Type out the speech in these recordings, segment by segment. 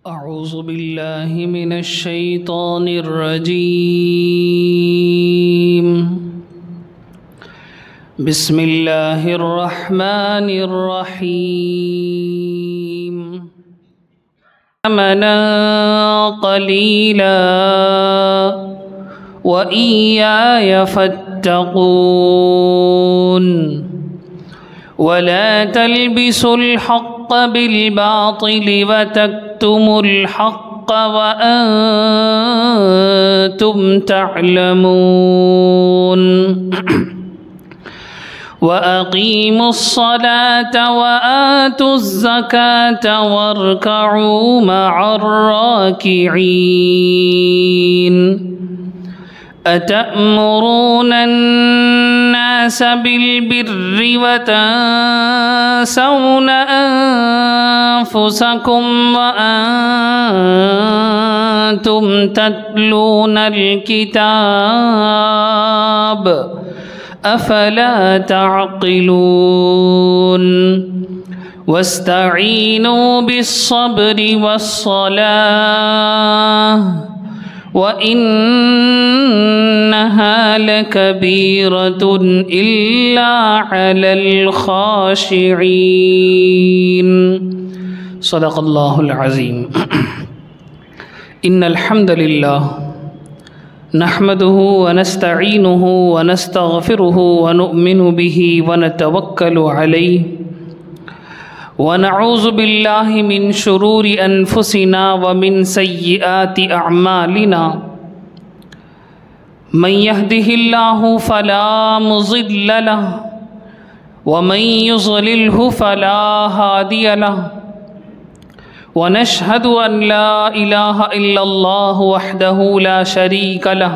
أعوذ بالله من الشيطان الرجيم. بسم الله الرحمن الرحيم. ثمنا قليلا وإياي فاتقون ولا تلبسوا الحق بالباطل وتكتموا الحق وأنتم تعلمون وأقيموا الصلاة وآتوا الزكاة واركعوا مع الراكعين. أتأمرون الناس بالبر وتنسون أنفسكم وأنتم تتلون الكتاب أفلا تعقلون واستعينوا بالصبر والصلاة وإنها لكبيرة إلا على الخاشعين. صدق الله العظيم. إن الحمد لله نحمده ونستعينه ونستغفره ونؤمن به ونتوكل عليه ونعوذ بالله من شرور أنفسنا ومن سيئات أعمالنا. من يهده الله فلا مضل له ومن يضلله فلا هادي له ونشهد أن لا إله إلا الله وحده لا شريك له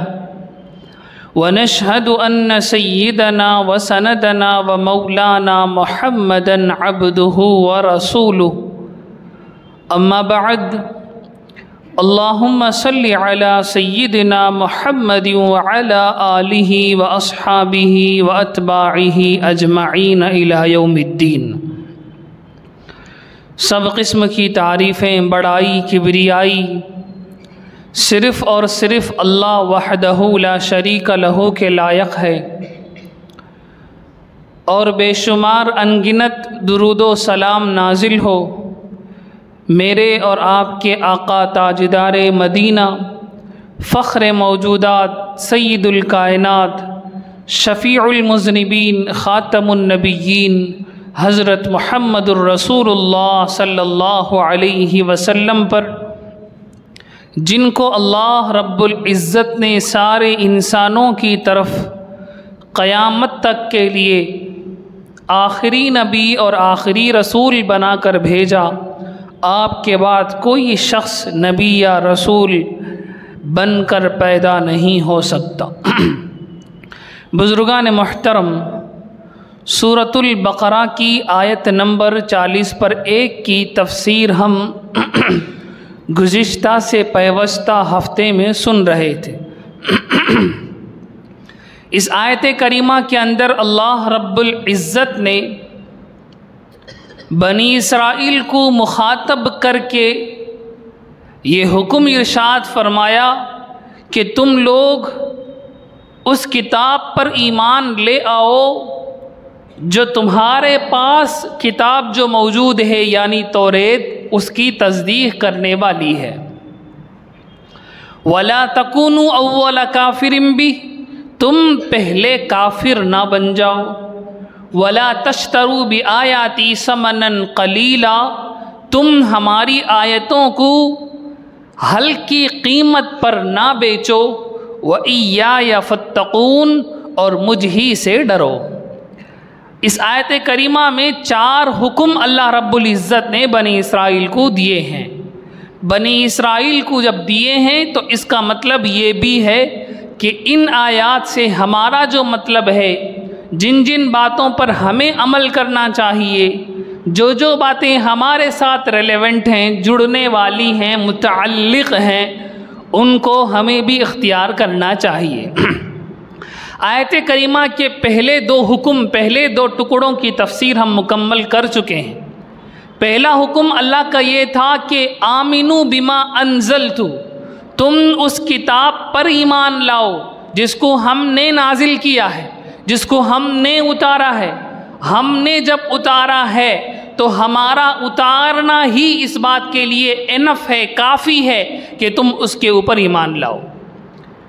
ونشهد أن سيدنا وسندنا ومولانا محمدًا عبده ورسوله. أما بعد، اللهم صل على سيدنا محمد وعلى آله وأصحابه وأتباعه أجمعين إلى يوم الدين. سب قسم کی تعریفیں، بڑائی، کبریائی صرف اور صرف اللہ وحدہ لا شریک لہ کے لائق ہے، اور بے شمار انگنت درود و سلام نازل ہو میرے اور آپ کے آقا تاجدار مدینہ، فخر موجودات، سید الکائنات، شفیع المذنبین، خاتم النبیین حضرت محمد الرسول اللہ صلی اللہ علیہ وسلم پر، جن کو اللہ رب العزت نے سارے انسانوں کی طرف قیامت تک کے لیے آخری نبی اور آخری رسول بنا کر بھیجا. آپ کے بعد کوئی شخص نبی یا رسول بن کر پیدا نہیں ہو سکتا. بزرگان محترم، سورۃ البقرہ کی آیت نمبر 40 پر 1 کی تفسیر ہم گزشتہ سے پیوستہ ہفتے میں سن رہے تھے. اس آیت کریمہ کے اندر اللہ رب العزت نے بنی اسرائیل کو مخاطب کر کے یہ حکم ارشاد فرمایا کہ تم لوگ اس کتاب پر ایمان لے آؤ جو تمہارے پاس کتاب جو موجود ہے، یعنی توریت، اس کی تصدیق کرنے والی ہے. وَلَا تَكُونُوا أَوَّلَ كَافِرٍ بِهِ، تم پہلے کافر نہ بن جاؤ. وَلَا تَشْتَرُوا بِآيَاتِي ثَمَنًا قَلِيلًا، تم ہماری آیتوں کو ہلکی قیمت پر نہ بیچو. وَإِيَّايَ فَاتَّقُونَ، اور مجھ ہی سے ڈرو. اس آیت کریمہ میں 4 حکم اللہ رب العزت نے بنی اسرائیل کو دیے ہیں. بنی اسرائیل کو جب دیے ہیں تو اس کا مطلب یہ بھی ہے کہ ان آیات سے ہمارا جو مطلب ہے، جن جن باتوں پر ہمیں عمل کرنا چاہیے، جو جو باتیں ہمارے ساتھ ریلیونٹ ہیں، جڑنے والی ہیں، متعلق ہیں، ان کو ہمیں بھی اختیار کرنا چاہیے. آیت کریمہ کے پہلے 2 حکم، پہلے 2 ٹکڑوں کی تفسیر ہم مکمل کر چکے ہیں. پہلا حکم اللہ کا یہ تھا کہ آمنو بما انزلتو، تم اس کتاب پر ایمان لاؤ جس کو ہم نے نازل کیا ہے، جس کو ہم نے اتارا ہے۔ ہم نے جب اتارا ہے تو ہمارا اتارنا ہی اس بات کے لیے انف ہے، کافی ہے کہ تم اس کے اوپر ایمان لاؤ۔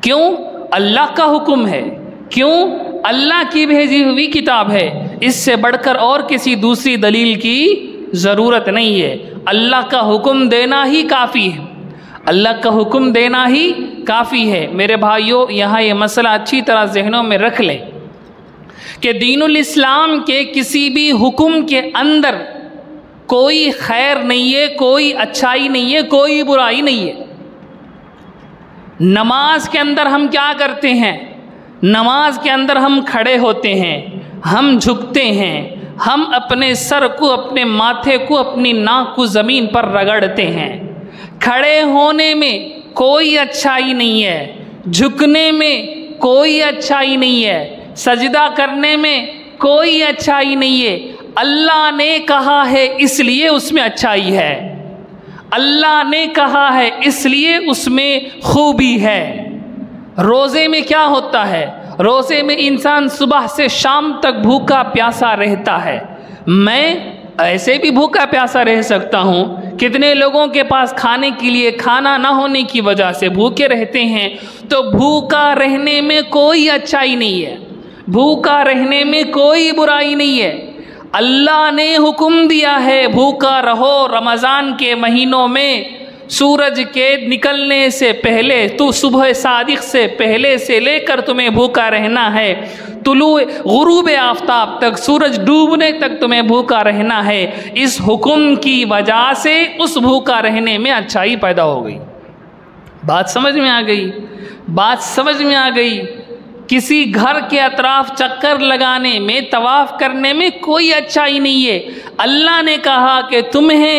کیوں؟ اللہ کا حکم ہے، کیوں؟ اللہ کی بھیجی ہوئی کتاب ہے، اس سے بڑھ کر اور کسی دوسری دلیل کی ضرورت نہیں ہے۔ اللہ کا حکم دینا ہی کافی ہے، اللہ کا حکم دینا ہی کافی ہے۔ میرے بھائیوں، یہاں یہ مسئلہ اچھی طرح ذہنوں میں رکھ لیں کہ دین الاسلام کے کسی بھی حکم کے اندر کوئی خیر نہیں ہے، کوئی اچھائی نہیں ہے، کوئی برائی نہیں ہے۔ نماز کے اندر ہم کیا کرتے ہیں؟ نماز کے اندر ہم کھڑے ہوتے ہیں، ہم جھکتے ہیں، ہم اپنے سر کو، اپنے ماتھے کو، اپنی ناک کو زمین پر رگڑتے ہیں۔ کھڑے ہونے میں کوئی اچھائی نہیں ہے، جھکنے میں کوئی اچھائی نہیں ہے، سجدہ کرنے میں کوئی اچھائی نہیں ہے۔ اللہ نے کہا ہے اس لیے اس میں اچھائی ہے، اللہ نے کہا ہے اس لیے اس میں خوبی ہے۔ روزے میں کیا ہوتا ہے؟ روزے میں انسان صبح سے شام تک بھوکا پیاسا رہتا ہے۔ میں ایسے بھی بھوکا پیاسا رہ سکتا ہوں، کتنے لوگوں کے پاس کھانے کے لیے کھانا نہ ہونے کی وجہ سے بھوکے رہتے ہیں۔ تو بھوکا رہنے میں کوئی اچھائی نہیں ہے، بھوکا رہنے میں کوئی برائی نہیں ہے۔ اللہ نے حکم دیا ہے بھوکا رہو رمضان کے مہینوں میں، سورج کے نکلنے سے پہلے، تو صبح صادق سے پہلے سے لے کر تمہیں بھوکا رہنا ہے، طلوع غروب آفتاب تک، سورج ڈوبنے تک تمہیں بھوکا رہنا ہے۔ اس حکم کی وجہ سے اس بھوکا رہنے میں اچھائی پیدا ہو گئی۔ بات سمجھ میں آ گئی؟ بات سمجھ میں آ گئی؟ کسی گھر کے اطراف چکر لگانے میں، طواف کرنے میں کوئی اچھائی نہیں ہے۔ اللہ نے کہا کہ تمہیں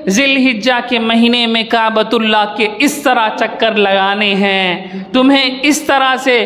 ذی الحجہ کے مہینے میں کعبۃ اللہ کے اس طرح چکر لگانے ہیں، تمہیں اس طرح سے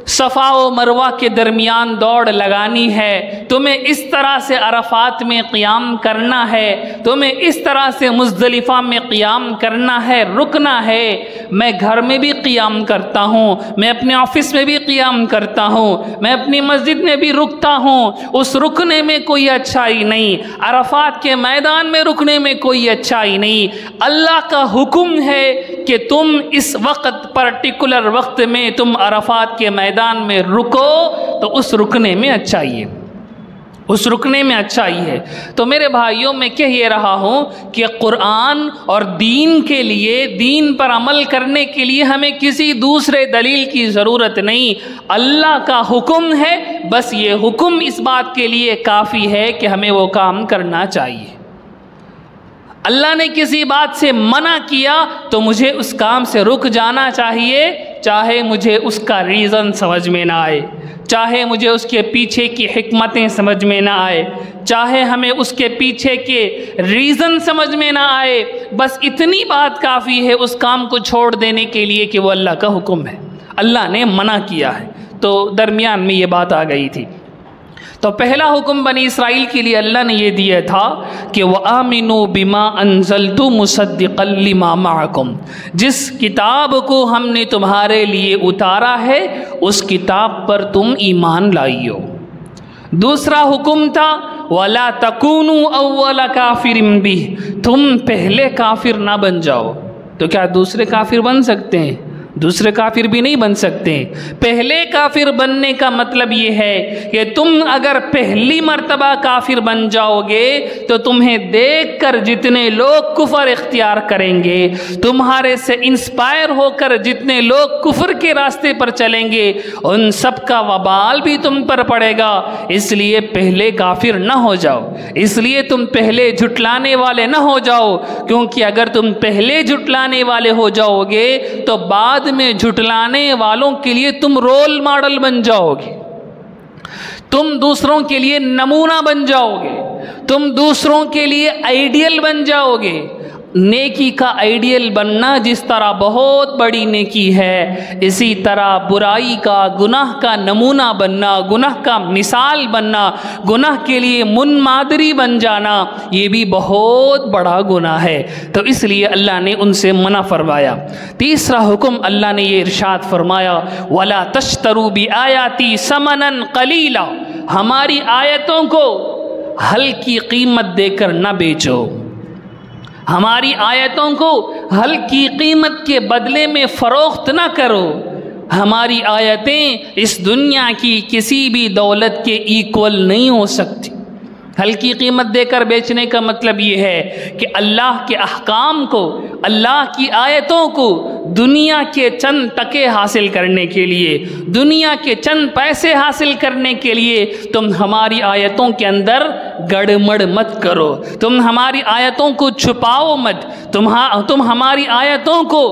صفا و مروہ کے درمیان دوڑ لگانی ہے، تمہیں اس طرح سے عرفات میں قیام کرنا ہے، تمہیں اس طرح سے مزدلفہ میں قیام کرنا ہے، رکنا ہے۔ میں گھر میں بھی قیام کرتا ہوں، میں اپنے آفس میں بھی قیام کرتا ہوں، میں اپنی مسجد میں بھی رکتا ہوں، اس رکنے میں کوئی اچھائی نہیں، عرفات کے میدان میں رکنے میں کوئی اچھائی نہیں۔ اللہ کا حکم ہے کہ تم اس وقت، پرٹیکولر وقت میں تم عرفات کے میدان میں رکو، تو اس رکنے میں اچھائی ہے، اس رکنے میں اچھائی ہے۔ تو میرے بھائیوں، میں کہہ یہ رہا ہوں کہ قرآن اور دین کے لیے، دین پر عمل کرنے کے لیے ہمیں کسی دوسرے دلیل کی ضرورت نہیں۔ اللہ کا حکم ہے، بس یہ حکم اس بات کے لیے کافی ہے کہ ہمیں وہ کام کرنا چاہیے۔ اللہ نے کسی بات سے منع کیا تو مجھے اس کام سے رک جانا چاہیے، چاہے مجھے اس کا ریزن سمجھ میں نہ آئے، چاہے مجھے اس کے پیچھے کی حکمتیں سمجھ میں نہ آئے، چاہے ہمیں اس کے پیچھے کے ریزن سمجھ میں نہ آئے، بس اتنی بات کافی ہے اس کام کو چھوڑ دینے کے لیے کہ وہ اللہ کا حکم ہے، اللہ نے منع کیا ہے۔ تو درمیان میں یہ بات آ گئی تھی۔ تو پہلا حکم بنی اسرائیل کے لیے اللہ نے یہ دیا تھا کہ وَآمِنُوا بِمَا أَنزَلْتُ مُصَدِّقًا لِمَا مَعَكُمْ، جس کتاب کو ہم نے تمہارے لیے اتارا ہے اس کتاب پر تم ایمان لائیو۔ دوسرا حکم تھا وَلَا تَكُونُوا أَوَّلَ كَافِرٍ بِهِ، تم پہلے کافر نہ بن جاؤ۔ تو کیا دوسرے کافر بن سکتے ہیں؟ دوسرے کافر بھی نہیں بن سکتے۔ پہلے کافر بننے کا مطلب یہ ہے کہ تم اگر پہلی مرتبہ کافر بن جاؤ گے تو تمہیں دیکھ کر جتنے لوگ کفر اختیار کریں گے، تمہارے سے انسپائر ہو کر جتنے لوگ کفر کے راستے پر چلیں گے، ان سب کا وبال بھی تم پر پڑے گا۔ اس لیے پہلے کافر نہ ہو جاؤ، اس لیے تم پہلے جھٹلانے والے نہ ہو جاؤ، کیونکہ اگر تم پہلے جھٹلانے والے ہو جاؤ گے تو بعد میں جھٹلانے والوں کے لیے تم رول ماڈل بن جاؤ گے، تم دوسروں کے لیے نمونہ بن جاؤ گے، تم دوسروں کے لیے آئیڈیل بن جاؤ گے۔ نیکی کا آئیڈیل بننا جس طرح بہت بڑی نیکی ہے، اسی طرح برائی کا، گناہ کا نمونہ بننا، گناہ کا مثال بننا، گناہ کے لیے منمادری بن جانا، یہ بھی بہت بڑا گناہ ہے۔ تو اس لیے اللہ نے ان سے منع فرمایا۔ تیسرا حکم اللہ نے یہ ارشاد فرمایا، وَلَا تَشْتَرُوا بِآيَاتِي ثَمَنًا قَلِيلًا، ہماری آیتوں کو ہلکی قیمت دے کر نہ بیچو، ہماری آیتوں کو ہلکی قیمت کے بدلے میں فروخت نہ کرو۔ ہماری آیتیں اس دنیا کی کسی بھی دولت کے ایکول نہیں ہو سکتی۔ ہلکی قیمت دے کر بیچنے کا مطلب یہ ہے کہ اللہ کے احکام کو، اللہ کی آیتوں کو دنیا کے چند ٹکے حاصل کرنے کے لیے، دنیا کے چند پیسے حاصل کرنے کے لیے تم ہماری آیتوں کے اندر گڑمڑ مت کرو، تم ہماری آیتوں کو چھپاؤ مت، تم ہماری آیتوں کو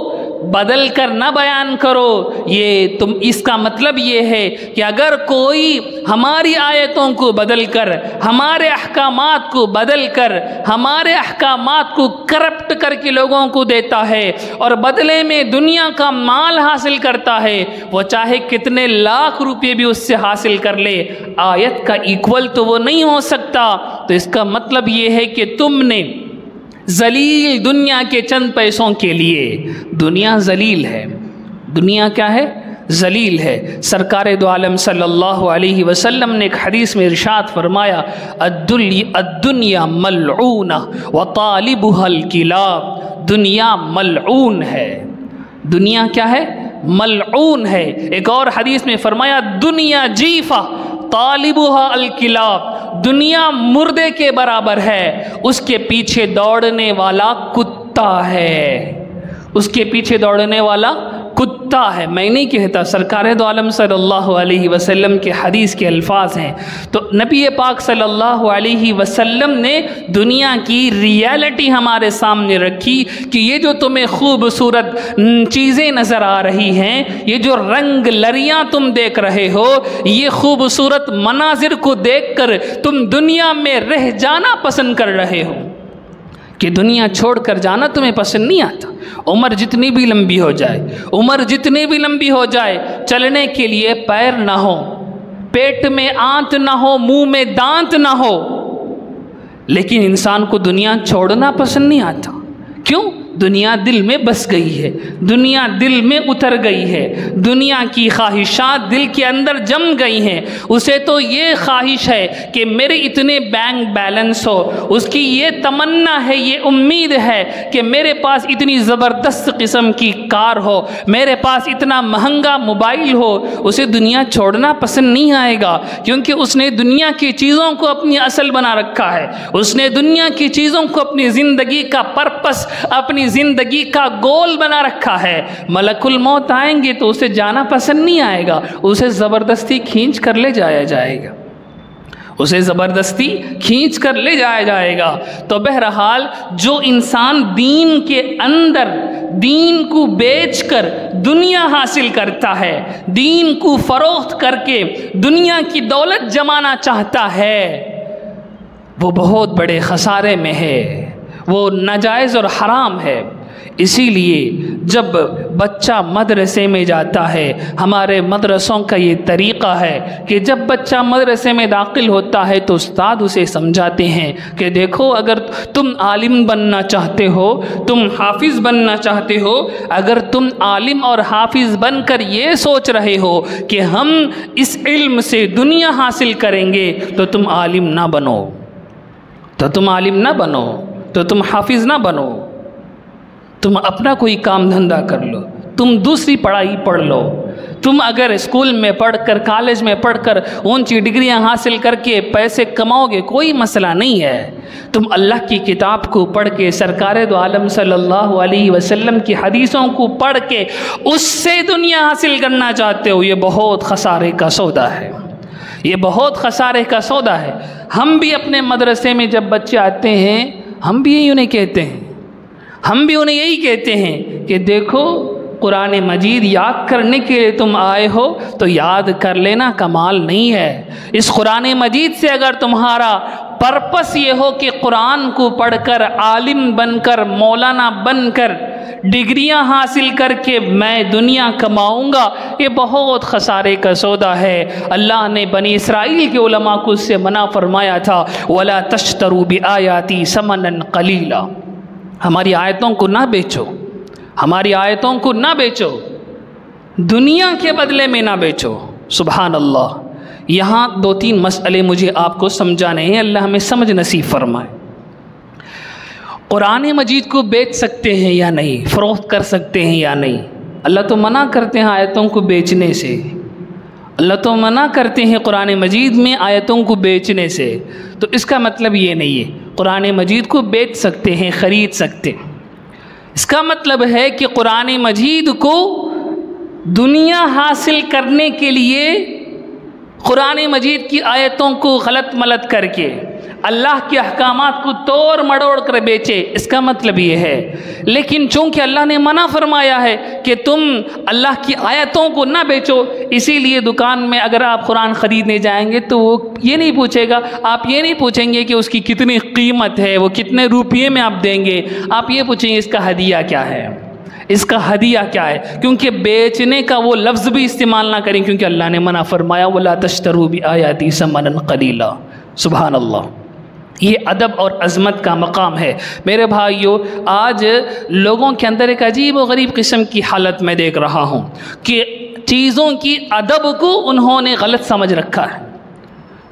بدل کر نہ بیان کرو۔ اس کا مطلب یہ ہے کہ اگر کوئی ہماری آیتوں کو بدل کر، ہمارے احکامات کو بدل کر، ہمارے احکامات کو کرپٹ کر کے لوگوں کو دیتا ہے اور بدلے میں دنیا کا مال حاصل کرتا ہے، وہ چاہے کتنے لاکھ روپے بھی اس سے حاصل کر لے، آیت کا ایکول تو وہ نہیں ہو سکتا۔ تو اس کا مطلب یہ ہے کہ تم نے ذلیل دنیا کے چند پیسوں کے لیے، دنیا ذلیل ہے، دنیا کیا ہے؟ ذلیل ہے۔ سرکار دو عالم صلی اللہ علیہ وسلم نے ایک حدیث میں ارشاد فرمایا، الدنیا ملعونہ وطالبها الکلاب، دنیا ملعون ہے۔ دنیا کیا ہے؟ ملعون ہے۔ ایک اور حدیث میں فرمایا، دنیا جیفہ طالبها الکلاب، دنیا مردے کے برابر ہے، اس کے پیچھے دوڑنے والا کتا ہے، اس کے پیچھے دوڑنے والا کتا ہے۔ میں نہیں کہتا، سرکار دو عالم صلی اللہ علیہ وسلم کے حدیث کے الفاظ ہیں۔ تو نبی پاک صلی اللہ علیہ وسلم نے دنیا کی ریالٹی ہمارے سامنے رکھی کہ یہ جو تمہیں خوبصورت چیزیں نظر آ رہی ہیں، یہ جو رنگ لریاں تم دیکھ رہے ہو، یہ خوبصورت مناظر کو دیکھ کر تم دنیا میں رہ جانا پسند کر رہے ہو، کہ دنیا چھوڑ کر جانا تمہیں پسند نہیں آتا۔ عمر جتنی بھی لمبی ہو جائے، عمر جتنی بھی لمبی ہو جائے، چلنے کے لیے پیر نہ ہو، پیٹ میں آنت نہ ہو، منہ میں دانت نہ ہو، لیکن انسان کو دنیا چھوڑنا پسند نہیں آتا۔ کیوں؟ دنیا دل میں بس گئی ہے، دنیا دل میں اتر گئی ہے، دنیا کی خواہشات دل کے اندر جم گئی ہیں۔ اسے تو یہ خواہش ہے کہ میرے اتنے بینک بیلنس ہو، اس کی یہ تمنا ہے، یہ امید ہے کہ میرے پاس اتنی زبردست قسم کی کار ہو، میرے پاس اتنا مہنگا موبائل ہو۔ اسے دنیا چھوڑنا پسند نہیں آئے گا، کیونکہ اس نے دنیا کی چیزوں کو اپنی اصل بنا رکھا ہے، اس نے دنیا کی چیزوں کو اپنی زندگی کا پرپس، اپنی زندگی کا گول بنا رکھا ہے۔ ملک الموت آئیں گے تو اسے جانا پسند نہیں آئے گا، اسے زبردستی کھینچ کر لے جایا جائے گا، اسے زبردستی کھینچ کر لے جایا جائے گا۔ تو بہرحال جو انسان دین کے اندر دین کو بیچ کر دنیا حاصل کرتا ہے، دین کو فروخت کر کے دنیا کی دولت جمانا چاہتا ہے، وہ بہت بڑے خسارے میں ہے، وہ ناجائز اور حرام ہے۔ اسی لیے جب بچہ مدرسے میں جاتا ہے، ہمارے مدرسوں کا یہ طریقہ ہے کہ جب بچہ مدرسے میں داخل ہوتا ہے تو استاد اسے سمجھاتے ہیں کہ دیکھو، اگر تم عالم بننا چاہتے ہو، تم حافظ بننا چاہتے ہو، اگر تم عالم اور حافظ بن کر یہ سوچ رہے ہو کہ ہم اس علم سے دنیا حاصل کریں گے، تو تم عالم نہ بنو، تو تم عالم نہ بنو، تو تم حافظ نہ بنو، تم اپنا کوئی کام دھندہ کر لو، تم دوسری پڑھائی پڑھ لو۔ تم اگر اسکول میں پڑھ کر، کالج میں پڑھ کر اونچی ڈگریاں حاصل کر کے پیسے کماؤ گے، کوئی مسئلہ نہیں ہے۔ تم اللہ کی کتاب کو پڑھ کے، سرکار دو عالم صلی اللہ علیہ وسلم کی حدیثوں کو پڑھ کے اس سے دنیا حاصل کرنا چاہتے ہو، یہ بہت خسارے کا سودا ہے، یہ بہت خسارے کا سودا ہے۔ ہم بھی اپنے مدرسے میں جب بچے آتے ہیں، ہم بھی یہی انہیں کہتے ہیں، ہم بھی انہیں یہی کہتے ہیں کہ دیکھو، قرآن مجید یاد کرنے کے لیے تم آئے ہو تو یاد کر لینا کمال نہیں ہے۔ اس قرآن مجید سے اگر تمہارا پرپس یہ ہو کہ قرآن کو پڑھ کر عالم بن کر مولانا بن کر ڈگریاں حاصل کر کے میں دنیا کماؤں گا، یہ بہت خسارے کا سودا ہے۔ اللہ نے بنی اسرائیل کے علماء کو اس سے منع فرمایا تھا، وَلَا تَشْتَرُوا بِآيَاتِي ثَمَنًا قَلِيلًا، ہماری آیتوں کو نہ بیچو، ہماری آیتوں کو نہ بیچو، دنیا کے بدلے میں نہ بیچو۔ سبحان اللہ۔ یہاں 2-3 مسئلے مجھے آپ کو سمجھانے ہیں، اللہ ہمیں سمجھ نصیب فرمائے۔ قرآن مجید کو بیچ سکتے ہیں یا نہیں، فروخت کر سکتے ہیں یا نہیں؟ اللہ تو منع کرتے ہیں آیتوں کو بیچنے سے، اللہ تو منع کرتے ہیں قرآن مجید میں آیتوں کو بیچنے سے، تو اس کا مطلب یہ نہیں ہے قرآن مجید کو بیچ سکتے ہیں، خرید سکتے ہیں۔ اس کا مطلب ہے کہ قرآن مجید کو دنیا حاصل کرنے کے لیے قرآن مجید کی آیتوں کو غلط ملت کر کے اللہ کے احکامات کو توڑ مڑوڑ کر بیچے، اس کا مطلب یہ ہے۔ لیکن چونکہ اللہ نے منع فرمایا ہے کہ تم اللہ کی آیتوں کو نہ بیچو، اسی لیے دکان میں اگر آپ قرآن خریدنے جائیں گے تو وہ یہ نہیں پوچھے گا، آپ یہ نہیں پوچھیں گے کہ اس کی کتنی قیمت ہے، وہ کتنے روپیے میں آپ دیں گے، آپ یہ پوچھیں گے اس کا ہدیہ کیا ہے، اس کا ہدیہ کیا ہے، کیونکہ بیچنے کا وہ لفظ بھی استعمال نہ کریں، کیونکہ اللہ نے منع فرمایا وَلَا تَشْتَرُوا بِآيَاتِي ثَمَنًا قَلِيلًا۔ سبحان اللہ، یہ ادب اور عظمت کا مقام ہے۔ میرے بھائیو، آج لوگوں کے اندر ایک عجیب و غریب قسم کی حالت میں دیکھ رہا ہوں کہ چیزوں کی ادب کو انہوں نے غلط سمجھ رکھا ہے،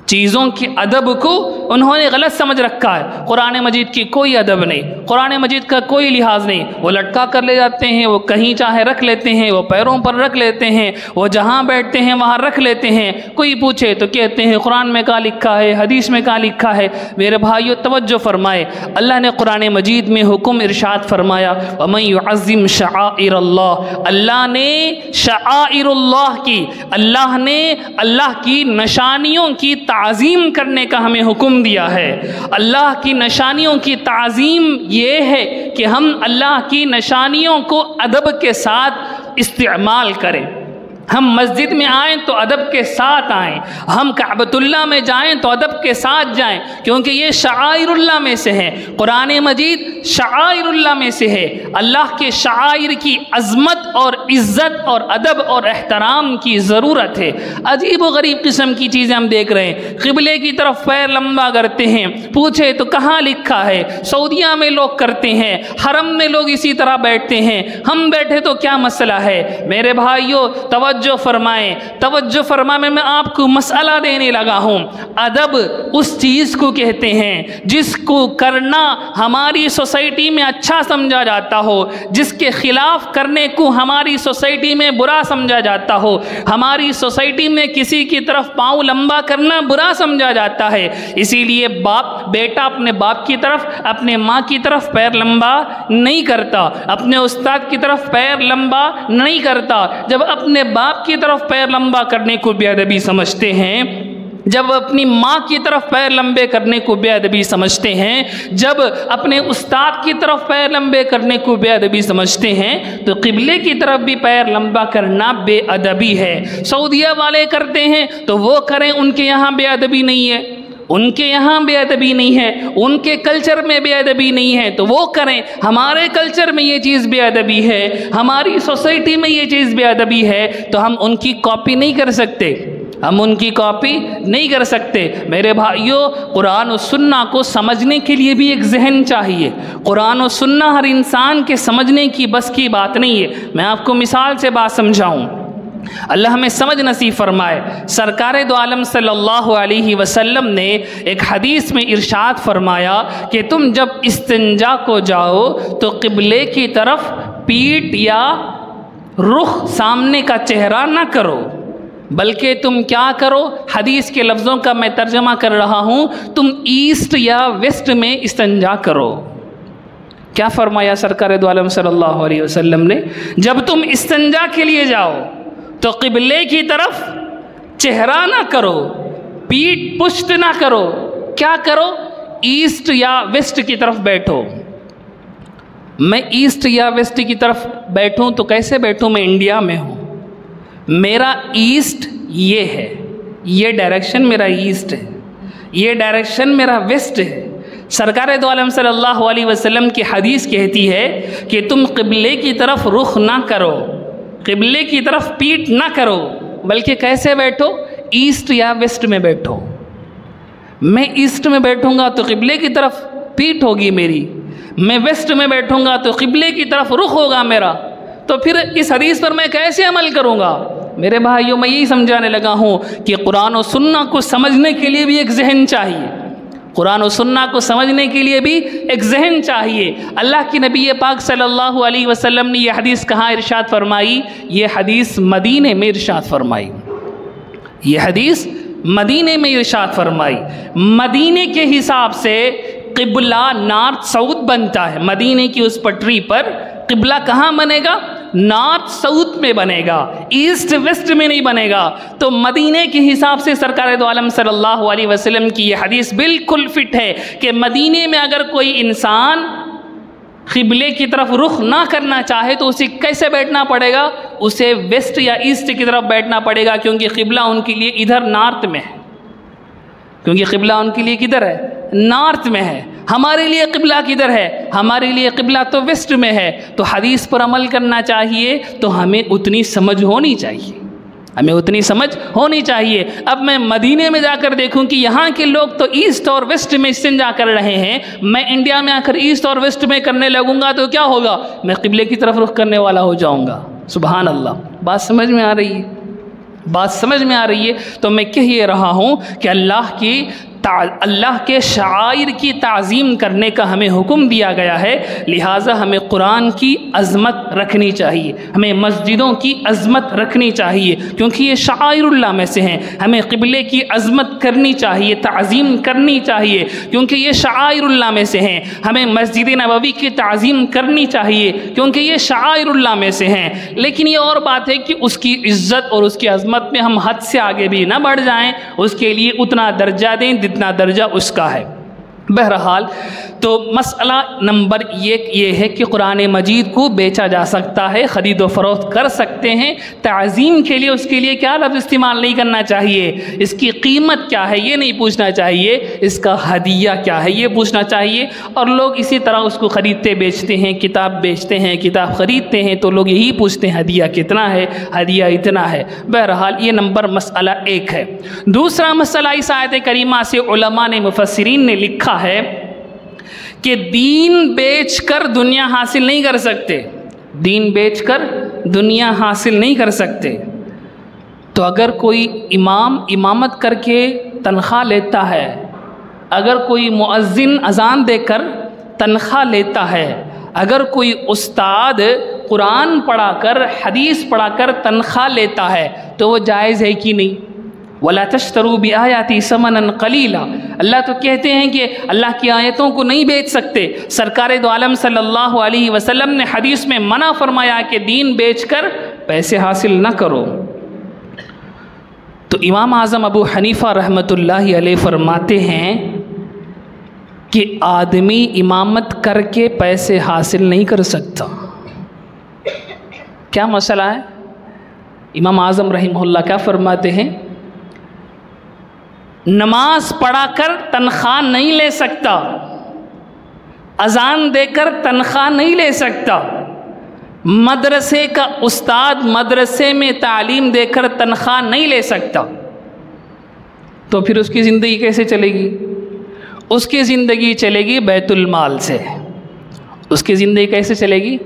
چیزوں کی ادب کو انہوں نے غلط سمجھ رکھا ہے۔ قرآن مجید کی کوئی ادب نہیں، قرآن مجید کا کوئی لحاظ نہیں، وہ لٹکا کر لے جاتے ہیں، وہ کہیں چاہے رکھ لیتے ہیں، وہ پیروں پر رکھ لیتے ہیں، وہ جہاں بیٹھتے ہیں وہاں رکھ لیتے ہیں، کوئی پوچھے تو کہتے ہیں قرآن میں کہاں لکھا ہے، حدیث میں کہاں لکھا ہے۔ میرے بھائیو توجہ فرمائے، اللہ نے قرآن مجید میں حکم ارشاد فرمایا وَمَن يُعَظِّمْ شَعَائِرَ اللَّهِ، اللہ نے شعائر اللہ کی، اللہ نے اللہ کی نشانیوں کی تعظیم کرنے کا ہمیں حکم دیا ہے۔ اللہ کی نشانیوں کی تعظیم یہ ہے کہ ہم اللہ کی نشانیوں کو ادب کے ساتھ استعمال کریں۔ ہم مسجد میں آئیں تو ادب کے ساتھ آئیں، ہم کعبۃ اللہ میں جائیں تو ادب کے ساتھ جائیں، کیونکہ یہ شعائر اللہ میں سے ہے، قرآن مجید شعائر اللہ میں سے ہے۔ اللہ کے شعائر کی عظمت اور عزت اور ادب اور احترام کی ضرورت ہے۔ عجیب و غریب قسم کی چیزیں ہم دیکھ رہے ہیں، قبلے کی طرف پیر لمبا کرتے ہیں، پوچھے تو کہاں لکھا ہے؟ سعودیہ میں لوگ کرتے ہیں، حرم میں لوگ اسی طرح بیٹھتے ہیں، ہم بیٹھے تو کیا مسئلہ ہے؟ میرے بھائیو توجہ فرمائیں، میں آپ کو مسئلہ دینے لگا ہوں۔ ادب اس چیز کو کہتے ہیں جس کو کرنا ہماری سوسائٹی میں اچھا سمجھا جاتا ہو، جس کے خلاف کرنے کو ہماری سوسائٹی میں برا سمجھا جاتا ہو۔ ہماری سوسائٹی میں کسی کی طرف پاؤں لمبا کرنا برا سمجھا جاتا ہے، اسی لیے بیٹا اپنے باپ کی طرف، اپنے ماں کی طرف پیر لمبا نہیں کرتا، اپنے استاد کی طرف پیر لمبا نہیں کرتا۔ جب اپنے باپ کی طرف پیر لمبا کرنے کو بے ادبی سمجھتے ہیں، جب اپنی ماں کی طرف پیر لمبے کرنے کو بے ادبی سمجھتے ہیں، جب اپنے استاد کی طرف پیر لمبے کرنے کو بے ادبی سمجھتے ہیں، تو قبلے کی طرف بھی پیر لمبا کرنا بے ادبی ہے۔ سعودیہ والے کرتے ہیں تو وہ کریں، ان کے یہاں بے ادبی نہیں ہے، ان کے یہاں بے ادبی نہیں ہے، ان کے کلچر میں بے ادبی نہیں ہے تو وہ کریں۔ ہمارے کلچر میں یہ چیز بے ادبی ہے، ہماری سوسائٹی میں یہ چیز بے ادبی ہے، تو ہم ان کی کاپی نہیں کر سکتے، ہم ان کی کاپی نہیں کر سکتے۔ میرے بھائیو، قرآن و سنہ کو سمجھنے کے لیے بھی ایک ذہن چاہیے۔ قرآن و سنہ ہر انسان کے سمجھنے کی بس کی بات نہیں ہے۔ میں آپ کو مثال سے بات سمجھاؤں، اللہ ہمیں سمجھ نصیب فرمائے۔ سرکار دو عالم صلی اللہ علیہ وسلم نے ایک حدیث میں ارشاد فرمایا کہ تم جب استنجا کو جاؤ تو قبلے کی طرف پیٹھ یا رخ، سامنے کا چہرہ نہ کرو، بلکہ تم کیا کرو؟ حدیث کے لفظوں کا میں ترجمہ کر رہا ہوں، تم ایسٹ یا ویسٹ میں استنجا کرو۔ کیا فرمایا سرکار دو عالم صلی اللہ علیہ وسلم نے؟ جب تم استنجا کے لیے جاؤ تو قبلے کی طرف چہرہ نہ کرو، پیٹھ پشت نہ کرو، کیا کرو؟ ایسٹ یا ویسٹ کی طرف بیٹھو۔ میں ایسٹ یا ویسٹ کی طرف بیٹھوں تو کیسے بیٹھوں؟ میں انڈیا میں ہوں، میرا ایسٹ یہ ہے، یہ ڈائریکشن میرا ایسٹ ہے، یہ ڈائریکشن میرا ویسٹ ہے۔ سرکار دو عالم صلی اللہ علیہ وسلم کی حدیث کہتی ہے کہ تم قبلے کی طرف رخ نہ کرو، قبلے کی طرف پیٹ نہ کرو، بلکہ کیسے بیٹھو؟ ایسٹ یا ویسٹ میں بیٹھو۔ میں ایسٹ میں بیٹھوں گا تو قبلے کی طرف پیٹ ہوگی میری، میں ویسٹ میں بیٹھوں گا تو قبلے کی طرف رخ ہوگا میرا، تو پھر اس حدیث پر میں کیسے عمل کروں گا؟ میرے بھائیوں، میں یہی سمجھانے لگا ہوں کہ قرآن و سنہ کو سمجھنے کے لیے بھی ایک ذہن چاہیے، قرآن و سنہ کو سمجھنے کے لیے بھی ایک ذہن چاہیے۔ اللہ کی نبی پاک صلی اللہ علیہ وسلم نے یہ حدیث کہاں ارشاد فرمائی؟ یہ حدیث مدینے میں ارشاد فرمائی، یہ حدیث مدینے میں ارشاد فرمائی۔ مدینے کے حساب سے قبلہ نارتھ ساؤتھ بنتا ہے، مدینے کی اس پٹری پر قبلہ کہاں بنے گا؟ نارتھ ساؤتھ میں بنے گا، ایسٹ ویسٹ میں نہیں بنے گا۔ تو مدینے کے حساب سے سرکار دو عالم صلی اللہ علیہ وسلم کی یہ حدیث بالکل فٹ ہے کہ مدینے میں اگر کوئی انسان قبلے کی طرف رخ نہ کرنا چاہے تو اسے کیسے بیٹھنا پڑے گا؟ اسے ویسٹ یا ایسٹ کی طرف بیٹھنا پڑے گا، کیونکہ قبلہ ان کے لیے ادھر نارتھ میں ہے، کیونکہ قبلہ ان کے لیے کدھر ہے؟ نارتھ میں ہے۔ ہمارے لیے قبلہ کدھر ہے؟ ہمارے لیے قبلہ تو ویسٹ میں ہے۔ تو حدیث پر عمل کرنا چاہیے تو ہمیں اتنی سمجھ ہونی چاہیے، ہمیں اتنی سمجھ ہونی چاہیے۔ اب میں مدینے میں جا کر دیکھوں کہ یہاں کے لوگ تو ایسٹ اور ویسٹ میں استنجا کر رہے ہیں، میں انڈیا میں آ کر ایسٹ اور ویسٹ میں کرنے لگوں گا تو کیا ہوگا؟ میں قبلے کی طرف رخ کرنے والا ہو جاؤں گا۔ سبحان اللہ، بات سمجھ میں آ رہی ہے؟ بات سمجھ میں آ رہی ہے؟ تو میں کہہ یہ رہا ہوں کہ اللہ کے شعائر کی تعظیم کرنے کا ہمیں حکم دیا گیا ہے، لہٰذا ہمیں قرآن کی عظمت رکھنی چاہیے، ہمیں مسجدوں کی عظمت رکھنی چاہیے، کیونکہ یہ شعائر اللہ میں سے ہیں۔ ہمیں قبلے کی عظمت کرنی چاہیے، تعظیم کرنی چاہیے، کیونکہ یہ شعائر اللہ میں سے ہیں۔ ہمیں مسجد نبوی کی تعظیم کرنی چاہیے، کیونکہ یہ شعائر اللہ میں سے ہیں۔ لیکن یہ اور بات ہے کہ اس کی عزت اور اس کی عظمت میں ہم حد سے آگے بھی نہ بڑھ جائیں، اس کے لیے اتنا درجہ دیں جتنا درجہ اس کا ہے۔ بہرحال تو مسئلہ نمبر ایک یہ ہے کہ قرآن مجید کو بیچا جا سکتا ہے، خرید و فروخت کر سکتے ہیں۔ تعظیم کے لیے اس کے لیے کیا لفظ استعمال نہیں کرنا چاہیے؟ اس کی قیمت کیا ہے یہ نہیں پوچھنا چاہیے، اس کا ہدیہ کیا ہے یہ پوچھنا چاہیے۔ اور لوگ اسی طرح اس کو خریدتے بیچتے ہیں، کتاب بیچتے ہیں، کتاب خریدتے ہیں تو لوگ یہی پوچھتے ہیں ہدیہ کتنا ہے، ہدیہ اتنا ہے۔ بہرحال یہ نمبر مسئلہ ایک ہے۔ دوسرا مسئلہ اس آیت کریمہ سے علماء نے، مفسرین نے لکھا ہے کہ دین بیچ کر دنیا حاصل نہیں کر سکتے، دین بیچ کر دنیا حاصل نہیں کر سکتے۔ تو اگر کوئی امام امامت کر کے تنخواہ لیتا ہے، اگر کوئی مؤذن اذان دے کر تنخواہ لیتا ہے، اگر کوئی استاد قرآن پڑھا کر حدیث پڑھا کر تنخواہ لیتا ہے تو وہ جائز ہے کہ نہیں؟ وَلَا تَشْتَرُوا بِآيَاتِي ثَمَنًا قَلِيلًا، اللہ تو کہتے ہیں کہ اللہ کی آیتوں کو نہیں بیچ سکتے۔ سرکار دو عالم صلی اللہ علیہ وسلم نے حدیث میں منع فرمایا کہ دین بیچ کر پیسے حاصل نہ کرو۔ تو امام اعظم ابو حنیفہ رحمۃ اللہ علیہ فرماتے ہیں کہ آدمی امامت کر کے پیسے حاصل نہیں کر سکتا۔ کیا مسئلہ ہے؟ امام اعظم رحمہ اللہ کیا فرماتے ہیں؟ نماز پڑھا کر تنخواہ نہیں لے سکتا، اذان دے کر تنخواہ نہیں لے سکتا، مدرسے کا استاد مدرسے میں تعلیم دے کر تنخواہ نہیں لے سکتا، تو پھر اس کی زندگی کیسے چلے گی؟ اس کی زندگی چلے گی بیت المال سے۔ اس کی زندگی کیسے چلے گی؟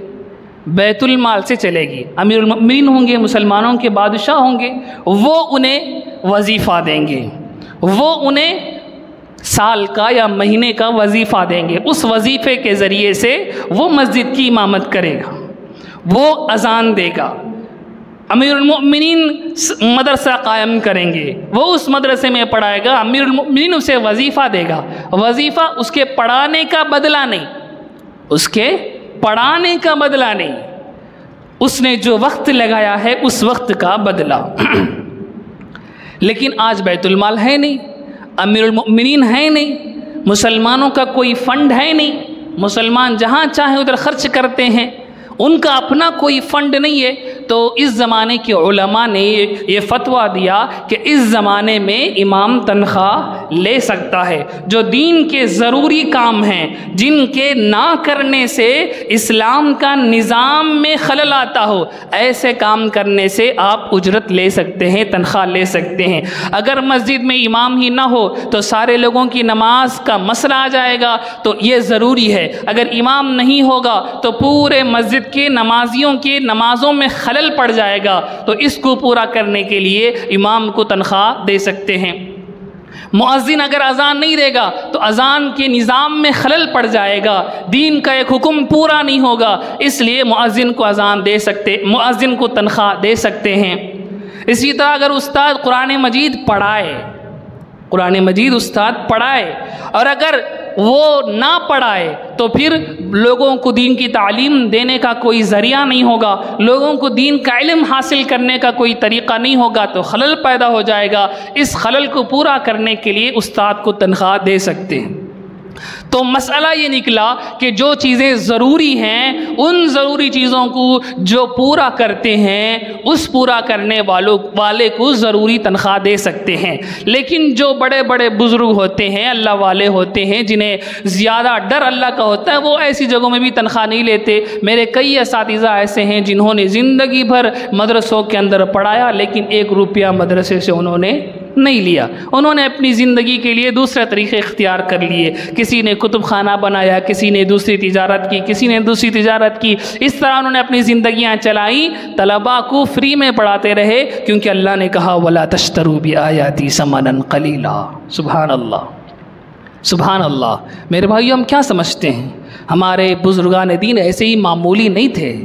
بیت المال سے چلے گی۔ امیر المؤمنین ہوں گے، مسلمانوں کے بادشاہ ہوں گے، وہ انہیں وظیفہ دیں گے، وہ انہیں سال کا یا مہینے کا وظیفہ دیں گے، اس وظیفے کے ذریعے سے وہ مسجد کی امامت کرے گا، وہ اذان دے گا۔ امیر المؤمنین مدرسہ قائم کریں گے، وہ اس مدرسے میں پڑھائے گا، امیر المؤمنین اسے وظیفہ دے گا۔ وظیفہ اس کے پڑھانے کا بدلہ نہیں، اس کے پڑھانے کا بدلہ نہیں، اس نے جو وقت لگایا ہے اس وقت کا بدلہ۔ لیکن آج بیت المال ہے نہیں، امیر المؤمنین ہے نہیں، مسلمانوں کا کوئی فنڈ ہے نہیں، مسلمان جہاں چاہیں ادھر خرچ کرتے ہیں، ان کا اپنا کوئی فنڈ نہیں ہے۔ تو اس زمانے کے علماء نے یہ فتویٰ دیا کہ اس زمانے میں امام تنخواہ لے سکتا ہے۔ جو دین کے ضروری کام ہیں جن کے نہ کرنے سے اسلام کا نظام میں خلل آتا ہو، ایسے کام کرنے سے آپ اجرت لے سکتے ہیں، تنخواہ لے سکتے ہیں۔ اگر مسجد میں امام ہی نہ ہو تو سارے لوگوں کی نماز کا مسئلہ آ جائے گا، تو یہ ضروری ہے۔ اگر امام نہیں ہوگا تو پورے مسجد کے نمازیوں کے نمازوں میں خلل پڑ جائے گا، تو اس کو پورا کرنے کے لیے امام کو تنخواہ دے سکتے ہیں۔ مؤذن اگر اذان نہیں دے گا تو اذان کے نظام میں خلل پڑ جائے گا، دین کا ایک حکم پورا نہیں ہوگا، اس لیے مؤذن کو اذان دے سکتے، مؤذن کو تنخواہ دے سکتے ہیں۔ اسی طرح اگر استاد قرآن مجید پڑھائے، قرآن مجید استاد پڑھائے، اور اگر وہ نہ پڑھائے تو پھر لوگوں کو دین کی تعلیم دینے کا کوئی ذریعہ نہیں ہوگا، لوگوں کو دین کا علم حاصل کرنے کا کوئی طریقہ نہیں ہوگا، تو خلل پیدا ہو جائے گا۔ اس خلل کو پورا کرنے کے لیے استاد کو تنخواہ دے سکتے ہیں۔ تو مسئلہ یہ نکلا کہ جو چیزیں ضروری ہیں ان ضروری چیزوں کو جو پورا کرتے ہیں اس پورا کرنے والے کو ضروری تنخواہ دے سکتے ہیں، لیکن جو بڑے بڑے بزرگ ہوتے ہیں، اللہ والے ہوتے ہیں، جنہیں زیادہ ڈر اللہ کا ہوتا ہے، وہ ایسی جگہوں میں بھی تنخواہ نہیں لیتے۔ میرے کئی اساتذہ ایسے ہیں جنہوں نے زندگی بھر مدرسوں کے اندر پڑھایا لیکن 1 روپیہ مدرسے سے انہوں نے نہیں لیا، انہوں نے اپنی زندگی کے لیے دوسرے طریقے اختیار کر لیے۔ کسی نے کتب خانہ بنایا، کسی نے دوسری تجارت کی، کسی نے دوسری تجارت کی، اس طرح انہوں نے اپنی زندگیاں چلائیں، طلباء کو فری میں پڑھاتے رہے، کیونکہ اللہ نے کہا وَلَا تَشْتَرُوا بِآيَاتِي ثَمَنًا قَلِيلًا۔ سبحان اللہ، سبحان اللہ۔ میرے بھائیو، ہم کیا سمجھتے ہیں ہمارے بزرگان دین ایسے ہی معمولی نہیں تھے،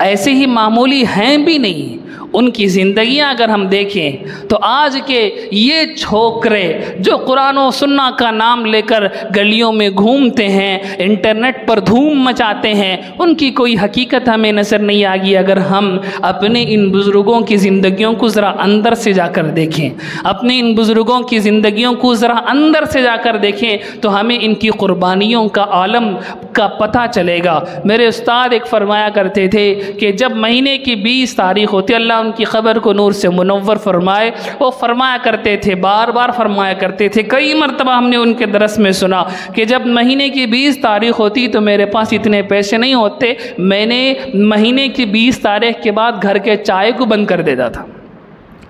ایسے ہی معمولی ہیں بھی نہیں۔ ان کی زندگیاں اگر ہم دیکھیں تو آج کے یہ چھوکرے جو قرآن و سنت کا نام لے کر گلیوں میں گھومتے ہیں، انٹرنیٹ پر دھوم مچاتے ہیں، ان کی کوئی حقیقت ہمیں نظر نہیں آگی اگر ہم اپنے ان بزرگوں کی زندگیوں کو ذرا اندر سے جا کر دیکھیں، اپنے ان بزرگوں کی زندگیوں کو ذرا اندر سے جا کر دیکھیں تو ہمیں ان کی قربانیوں کا عالم کا پتہ چلے گا۔ میرے استاد ایک فرمایا کرتے تھے کہ جب مہینے کی 20 تاریخ ہوتی، اللہ ان کی خبر کو نور سے منور فرمائے، وہ فرمایا کرتے تھے، بار بار فرمایا کرتے تھے، کئی مرتبہ ہم نے ان کے درس میں سنا کہ جب مہینے کی 20 تاریخ ہوتی تو میرے پاس اتنے پیسے نہیں ہوتے، میں نے مہینے کی 20 تاریخ کے بعد گھر کے چائے کو بند کر دیتا تھا۔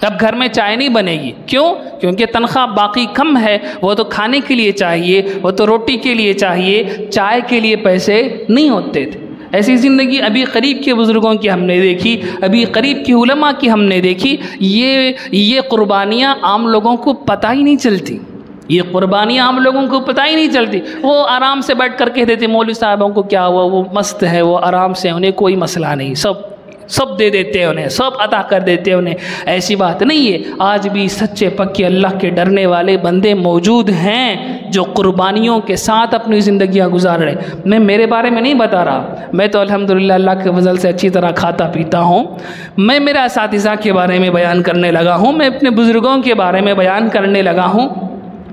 اب گھر میں چائے نہیں بنے گی، کیوں؟ کیونکہ تنخواہ باقی کم ہے، وہ تو کھانے کے لیے چاہیے، وہ تو روٹی کے لیے چاہیے، چائے کے لیے پیسے نہیں ہوتے تھے۔ ایسی زندگی ابھی قریب کے بزرگوں کی ہم نے دیکھی، ابھی قریب کی علماء کی ہم نے دیکھی۔ یہ قربانیاں عام لوگوں کو پتہ ہی نہیں چلتی، یہ قربانیاں عام لوگوں کو پتہ ہی نہیں چلتی۔ وہ آرام سے بیٹھ کر کہتے تھے مولوی صاحبوں کو کیا ہوا، وہ مست ہے، وہ آرام سے، انہیں کوئی مسئلہ نہیں، سب دے دیتے ہیں انہیں، سب عطا کر دیتے ہیں انہیں۔ ایسی بات نہیں ہے، آج بھی سچے پکے اللہ کے ڈرنے والے بندے موجود ہیں جو قربانیوں کے ساتھ اپنی زندگیاں گزار رہے۔ میں میرے بارے میں نہیں بتا رہا، میں تو الحمدللہ اللہ کے فضل سے اچھی طرح کھاتا پیتا ہوں۔ میں میرے اساتذہ کے بارے میں بیان کرنے لگا ہوں، میں اپنے بزرگوں کے بارے میں بیان کرنے لگا ہوں،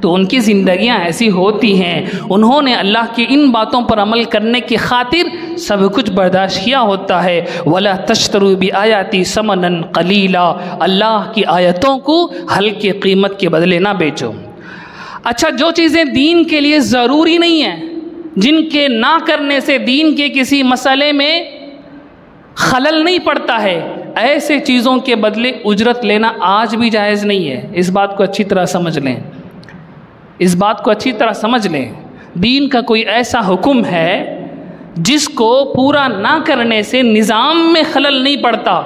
تو ان کی زندگیاں ایسی ہوتی ہیں، انہوں نے اللہ کی ان باتوں پر عمل کرنے کی خاطر سب کچھ برداشت کیا ہوتا ہے۔ وَلَا تَشْتَرُوا بِآيَاتِي ثَمَنًا قَلِيلًا، اللہ کی آیتوں کو ہلکے قیمت کے بدلے نہ بیچو۔ اچھا، جو چیزیں دین کے لیے ضروری نہیں ہیں، جن کے نہ کرنے سے دین کے کسی مسئلے میں خلل نہیں پڑتا ہے، ایسے چیزوں کے بدلے اجرت لینا آج بھی جائز نہیں ہے۔ اس بات کو اچھی طرح سمجھ لیں، اس بات کو اچھی طرح سمجھ لیں۔ دین کا کوئی ایسا حکم ہے جس کو پورا نہ کرنے سے نظام میں خلل نہیں پڑتا،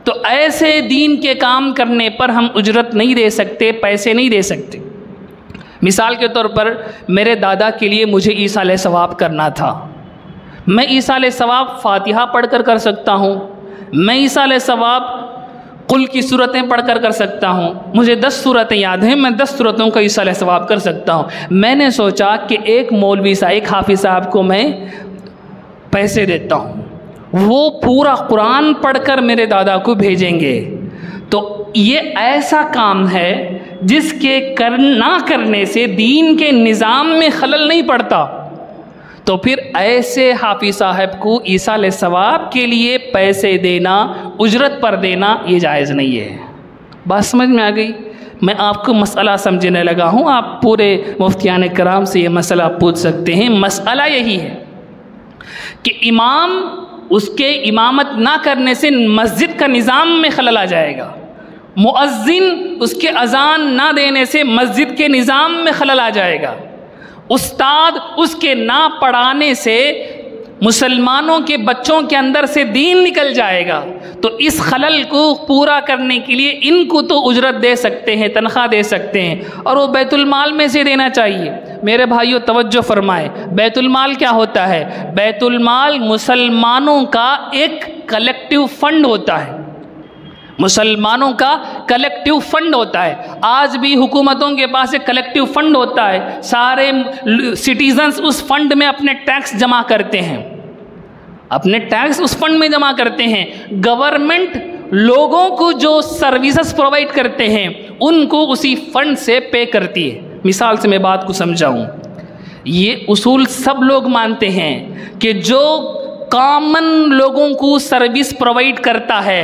تو ایسے دین کے کام کرنے پر ہم اجرت نہیں دے سکتے، پیسے نہیں دے سکتے۔ مثال کے طور پر میرے دادا کے لیے مجھے ایصال ثواب کرنا تھا، میں ایصال ثواب فاتحہ پڑھ کر سکتا ہوں، میں ایصال ثواب قل کی صورتیں پڑھ کر سکتا ہوں، مجھے 10 صورتیں یاد ہیں، میں 10 صورتوں کا ایصال ثواب کر سکتا ہوں۔ میں نے سوچا کہ ایک مولوی صاحب، ایک حافظ صاحب کو میں پیسے دیتا ہوں، وہ پورا قرآن پڑھ کر میرے دادا کو بھیجیں گے، تو یہ ایسا کام ہے جس کے نہ کرنے سے دین کے نظام میں خلل نہیں پڑتا، تو پھر ایسے حافظ صاحب کو ایصال ثواب کے لیے پیسے دینا، اجرت پر دینا، یہ جائز نہیں ہے۔ بات سمجھ میں آ گئی؟ میں آپ کو مسئلہ سمجھنے لگا ہوں، آپ پورے مفتیان کرام سے یہ مسئلہ پوچھ سکتے ہیں۔ مسئلہ یہی ہے کہ امام اس کے امامت نہ کرنے سے مسجد کا نظام میں خلل آ جائے گا، مؤذن اس کے اذان نہ دینے سے مسجد کے نظام میں خلل آ جائے گا، استاد اس کے نہ پڑھانے سے مسلمانوں کے بچوں کے اندر سے دین نکل جائے گا۔ تو اس خلل کو پورا کرنے کے لیے ان کو تو اجرت دے سکتے ہیں، تنخواہ دے سکتے ہیں، اور وہ بیت المال میں سے دینا چاہیے۔ میرے بھائیوں توجہ فرمائیں، بیت المال کیا ہوتا ہے؟ بیت المال مسلمانوں کا ایک کلیکٹیو فنڈ ہوتا ہے، مسلمانوں کا کلیکٹیو فنڈ ہوتا ہے۔ آج بھی حکومتوں کے پاس ایک کلیکٹیو فنڈ ہوتا ہے، سارے سٹیزنز اس فنڈ میں اپنے ٹیکس جمع کرتے ہیں، اپنے ٹیکس اس فنڈ میں جمع کرتے ہیں۔ گورنمنٹ لوگوں کو جو سروسز پرووائڈ کرتے ہیں ان کو اسی فنڈ سے پے کرتی ہے۔ مثال سے میں بات کو سمجھاؤں، یہ اصول سب لوگ مانتے ہیں کہ جو کامن لوگوں کو سروس پرووائڈ کرتا ہے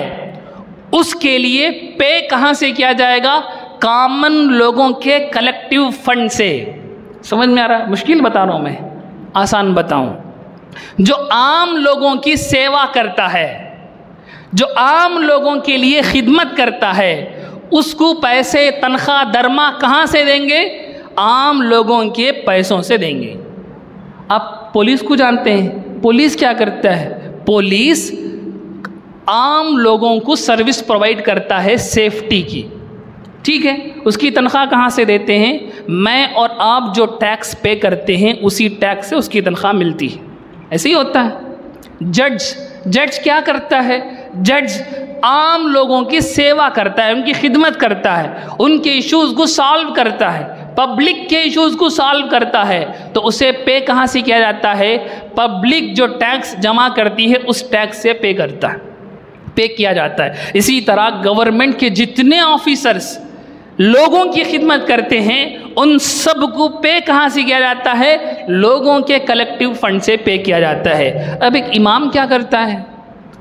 اس کے لیے پے کہاں سے کیا جائے گا؟ کامن لوگوں کے کلیکٹیو فنڈ سے۔ سمجھ میں آ رہا ہے؟ مشکل بتا رہا ہوں میں، آسان بتاؤں۔ جو عام لوگوں کی سیوا کرتا ہے، جو عام لوگوں کے لیے خدمت کرتا ہے، اس کو پیسے تنخواہ درما کہاں سے دیں گے؟ عام لوگوں کے پیسوں سے دیں گے۔ آپ پولیس کو جانتے ہیں، پولیس کیا کرتا ہے؟ پولیس عام لوگوں کو سروس پرووائڈ کرتا ہے سیفٹی کی، ٹھیک ہے؟ اس کی تنخواہ کہاں سے دیتے ہیں؟ میں اور آپ جو ٹیکس پے کرتے ہیں اسی ٹیکس سے اس کی تنخواہ ملتی ہے۔ ایسے ہی ہوتا ہے۔ جج کیا کرتا ہے؟ جج عام لوگوں کی سیوا کرتا ہے، ان کی خدمت کرتا ہے، ان کے ایشوز کو سالو کرتا ہے، پبلک کے ایشوز کو سالو کرتا ہے۔ تو اسے پے کہاں سے کیا جاتا ہے؟ پبلک جو ٹیکس جمع کرتی ہے اس ٹیکس سے پے کرتا ہے، پے کیا جاتا ہے۔ اسی طرح گورنمنٹ کے جتنے آفیسرز لوگوں کی خدمت کرتے ہیں ان سب کو پے کہاں سے کیا جاتا ہے؟ لوگوں کے کلیکٹیو فنڈ سے پے کیا جاتا ہے۔ اب ایک امام کیا کرتا ہے؟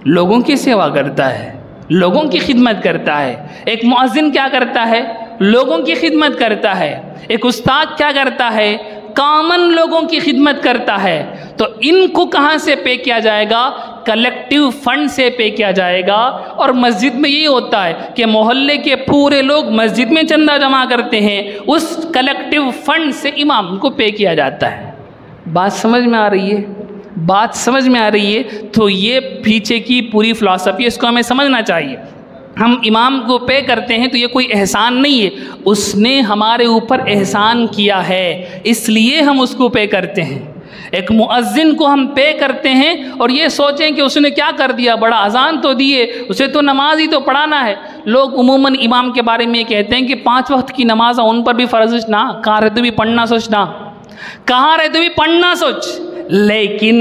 لوگوں کی سیوا کرتا ہے، لوگوں کی خدمت کرتا ہے۔ ایک مؤذن کیا کرتا ہے؟ لوگوں کی خدمت کرتا ہے۔ ایک استاد کیا کرتا ہے؟ کامن لوگوں کی خدمت کرتا ہے۔ تو ان کو کہاں سے پے کیا جائے گا؟ کلیکٹیو فنڈ سے پے کیا جائے گا۔ اور مسجد میں یہی ہوتا ہے کہ محلے کے پورے لوگ مسجد میں چندہ جمع کرتے ہیں، اس کلیکٹیو فنڈ سے امام کو پے کیا جاتا ہے۔ بات سمجھ میں آ رہی ہے؟ بات سمجھ میں آ رہی ہے؟ تو یہ پیچھے کی پوری فلسفی، اس کو ہمیں سمجھنا چاہیے۔ ہم امام کو پے کرتے ہیں تو یہ کوئی احسان نہیں ہے، اس نے ہمارے اوپر احسان کیا ہے اس لیے ہم اس کو پے کرتے ہیں۔ ایک مؤذن کو ہم پے کرتے ہیں اور یہ سوچیں کہ اس نے کیا کر دیا، بڑا اذان تو دیے، اسے تو نماز ہی تو پڑھانا ہے۔ لوگ عموماً امام کے بارے میں یہ کہتے ہیں کہ 5 وقت کی نماز ان پر بھی فرض نہ، کہاں رہتے بھی پڑھنا سوچنا، کہاں رہتے بھی پڑھنا سوچ۔ لیکن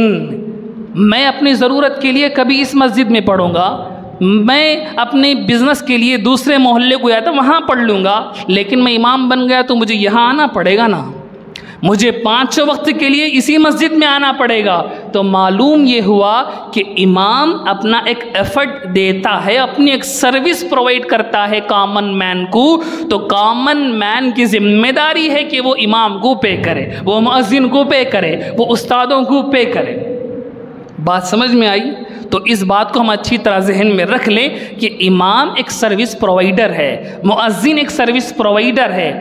میں اپنی ضرورت کے لیے کبھی اس مسجد میں پڑھوں گا، میں اپنے بزنس کے لیے دوسرے محلے کو یا تو وہاں پڑھ لوں گا، لیکن میں امام بن گیا تو مجھے یہاں آنا پڑے گا نا، مجھے 5 وقت کے لیے اسی مسجد میں آنا پڑے گا۔ تو معلوم یہ ہوا کہ امام اپنا ایک ایفرٹ دیتا ہے، اپنی ایک سروس پرووائڈ کرتا ہے کامن مین کو، تو کامن مین کی ذمہ داری ہے کہ وہ امام کو پے کرے، وہ مؤذن کو پے کرے، وہ استادوں کو پے کرے۔ بات سمجھ میں آئی؟ تو اس بات کو ہم اچھی طرح ذہن میں رکھ لیں کہ امام ایک سروس پرووائیڈر ہے، مؤذن ایک سروس پرووائیڈر ہے۔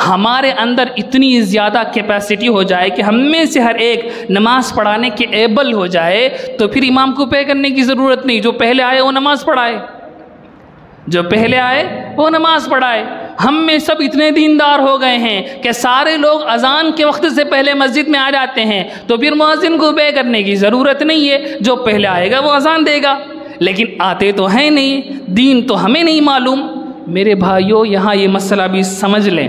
ہمارے اندر اتنی زیادہ کیپیسٹی ہو جائے کہ ہم میں سے ہر ایک نماز پڑھانے کے ایبل ہو جائے تو پھر امام کو پے کرنے کی ضرورت نہیں، جو پہلے آئے وہ نماز پڑھائے، جو پہلے آئے وہ نماز پڑھائے۔ ہم میں سب اتنے دیندار ہو گئے ہیں کہ سارے لوگ اذان کے وقت سے پہلے مسجد میں آ جاتے ہیں، تو پھر مؤذن کو پے کرنے کی ضرورت نہیں ہے، جو پہلے آئے گا وہ اذان دے گا۔ لیکن آتے تو ہیں نہیں، دین تو ہمیں نہیں معلوم۔ میرے بھائیوں یہاں یہ مسئلہ بھی سمجھ لیں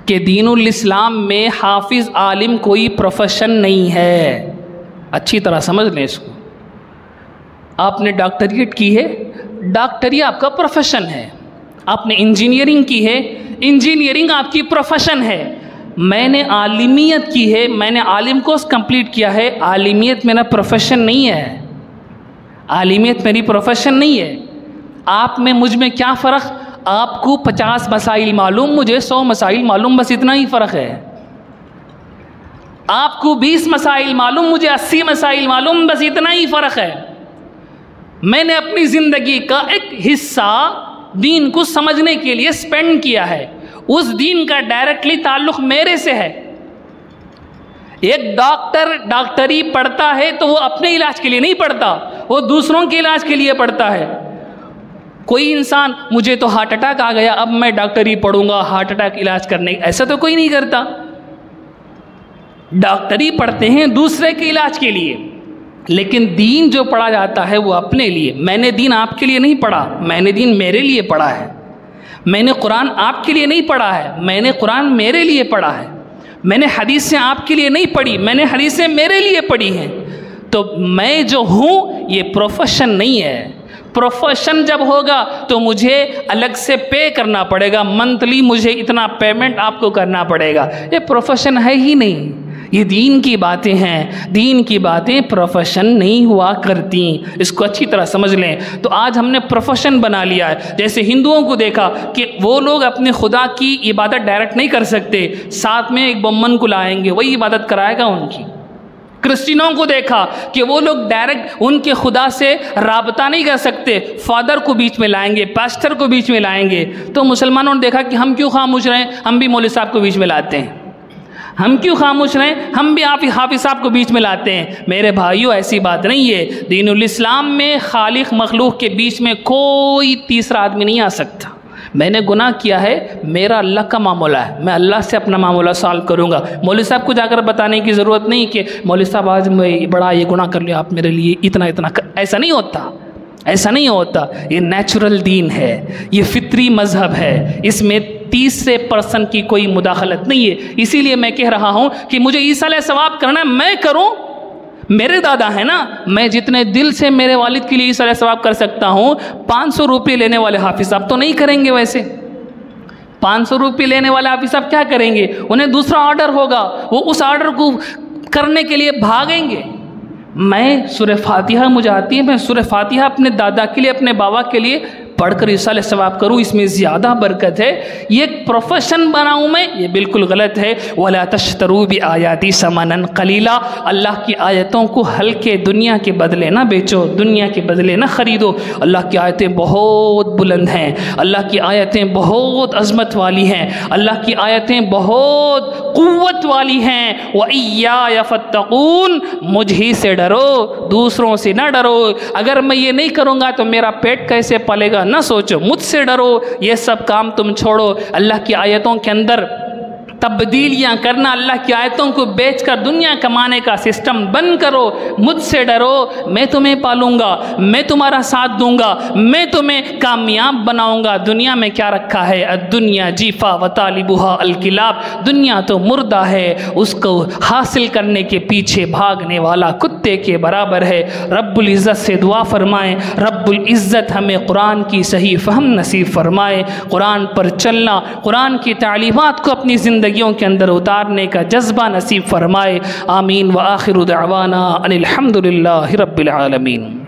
کہ دین الاسلام میں حافظ عالم کوئی پروفیشن نہیں ہے، اچھی طرح سمجھ لیں اس کو۔ آپ نے ڈاکٹریٹ کی ہے، ڈاکٹری آپ کا پروفیشن ہے۔ آپ نے انجینئرنگ کی ہے، انجینئرنگ آپ کی پروفیشن ہے۔ میں نے عالمیت کی ہے، میں نے عالم کورس کمپلیٹ کیا ہے، عالمیت میرا پروفیشن نہیں ہے، عالمیت میری پروفیشن نہیں ہے۔ آپ میں مجھ میں کیا فرق؟ آپ کو 50 مسائل معلوم، مجھے 100 مسائل معلوم، بس اتنا ہی فرق ہے۔ آپ کو 20 مسائل معلوم، مجھے 80 مسائل معلوم، بس اتنا ہی فرق ہے۔ میں نے اپنی زندگی کا ایک حصہ دین کو سمجھنے کے لیے سپینڈ کیا ہے، اس دین کا ڈائریکٹلی تعلق میرے سے ہے۔ ایک ڈاکٹر ڈاکٹری پڑھتا ہے تو وہ اپنے علاج کے لیے نہیں پڑھتا، وہ دوسروں کے علاج کے لیے پڑھتا ہے۔ کوئی انسان مجھے تو ہارٹ اٹیک آ گیا، اب میں ڈاکٹری پڑھوں گا ہارٹ اٹیک علاج کرنے، ایسا تو کوئی نہیں کرتا۔ ڈاکٹری پڑھتے ہیں دوسرے کے علاج کے لیے، لیکن دین جو پڑھا جاتا ہے وہ اپنے لیے۔ میں نے دین آپ کے لیے نہیں پڑھا، میں نے دین میرے لیے پڑھا ہے۔ میں نے قرآن آپ کے لیے نہیں پڑھا ہے، میں نے قرآن میرے لیے پڑھا ہے۔ میں نے حدیثیں آپ کے لیے نہیں پڑھی، میں نے حدیثیں میرے لیے پڑھی ہیں۔ تو میں جو ہوں یہ پروفیشن نہیں ہے۔ پروفیشن جب ہوگا تو مجھے الگ سے پے کرنا پڑے گا، منتھلی مجھے اتنا پیمنٹ آپ کو کرنا پڑے گا۔ یہ پروفیشن ہے ہی نہیں، یہ دین کی باتیں ہیں۔ دین کی باتیں پروفیشن نہیں ہوا کرتی، اس کو اچھی طرح سمجھ لیں۔ تو آج ہم نے پروفیشن بنا لیا ہے۔ جیسے ہندوؤں کو دیکھا کہ وہ لوگ اپنے خدا کی عبادت ڈائریکٹ نہیں کر سکتے، ساتھ میں ایک بمن کو لائیں گے، وہی عبادت کرائے گا ان کی۔ کرسچنوں کو دیکھا کہ وہ لوگ ڈائریکٹ ان کے خدا سے رابطہ نہیں کر سکتے، فادر کو بیچ میں لائیں گے، پاسٹر کو بیچ میں لائیں گے۔ تو مسلمانوں نے دیکھا کہ ہم کیوں خاموش رہیں، ہم بھی مولوی صاحب کو بیچ میں لاتے ہیں۔ ہم کیوں خاموش رہیں، ہم بھی حافظ صاحب کو بیچ میں لاتے ہیں۔ میرے بھائیوں ایسی بات نہیں ہے۔ دین الاسلام میں خالق مخلوق کے بیچ میں کوئی تیسرا آدمی نہیں آ سکتا۔ میں نے گناہ کیا ہے، میرا اللہ کا معاملہ ہے، میں اللہ سے اپنا معاملہ سالو کروں گا۔ مولوی صاحب کو جا کر بتانے کی ضرورت نہیں کہ مولوی صاحب آج میں بڑا یہ گناہ کر لیا، آپ میرے لیے اتنا ایسا نہیں ہوتا، ایسا نہیں ہوتا۔ یہ نیچرل دین ہے، یہ فطری مذہب ہے، اس میں تیسرے پرسن کی کوئی مداخلت نہیں ہے۔ اسی لیے میں کہہ رہا ہوں کہ مجھے ایصال ثواب کرنا میں کروں، میرے دادا ہیں نا، میں جتنے دل سے میرے والد کے لیے ایصال ثواب کر سکتا ہوں، 500 روپے لینے والے حافظ صاحب تو نہیں کریں گے۔ ویسے 500 روپے لینے والے حافظ صاحب کیا کریں گے؟ انہیں دوسرا آرڈر ہوگا، وہ اس آرڈر کو کرنے کے لیے بھاگیں گے۔ میں سورہ فاتحہ مجھے آتی ہے، میں سورہ فاتحہ اپنے دادا کے لیے، اپنے بابا کے لیے پڑھ کر ایصال ثواب کروں، اس میں زیادہ برکت ہے۔ یہ ایک پروفیشن بناؤں میں، یہ بالکل غلط ہے۔ وَلَا تَشْتَرُوا بِآيَاتِي ثَمَنًا قَلِيلًا، اللہ کی آیتوں کو ہلکے دنیا کے بدلے نہ بیچو، دنیا کے بدلے نہ خریدو۔ اللہ کی آیتیں بہت بلند ہیں، اللہ کی آیتیں بہت عظمت والی ہیں، اللہ کی آیتیں بہت قوت والی ہیں۔ وَإِيَّايَ فَاتَّقُونِ، مجھ ہی سے ڈرو، دوسروں سے نہ ڈرو۔ اگر میں یہ نہیں کروں گا تو میرا پیٹ کیسے پلے گا نہ سوچو، مجھ سے ڈرو۔ یہ سب کام تم چھوڑو، اللہ کی آیتوں کے اندر تبدیلیاں کرنا، اللہ کی آیتوں کو بیچ کر دنیا کمانے کا سسٹم بند کرو۔ مجھ سے ڈرو، میں تمہیں پالوں گا، میں تمہارا ساتھ دوں گا، میں تمہیں کامیاب بناؤں گا۔ دنیا میں کیا رکھا ہے؟ الدنیا جیفا وطالبها الکلاب، دنیا تو مردہ ہے، اس کو حاصل کرنے کے پیچھے بھاگنے والا کتے کے برابر ہے۔ رب العزت سے دعا فرمائیں، رب العزت ہمیں قرآن کی صحیح فہم نصیب فرمائے، قرآن پر چلنا، قرآن کی تعلیمات کو اپنی زندگیوں کے اندر اتارنے کا جذبہ نصیب فرمائے۔ آمین۔ وآخر دعوانا ان الحمد للہ رب العالمین۔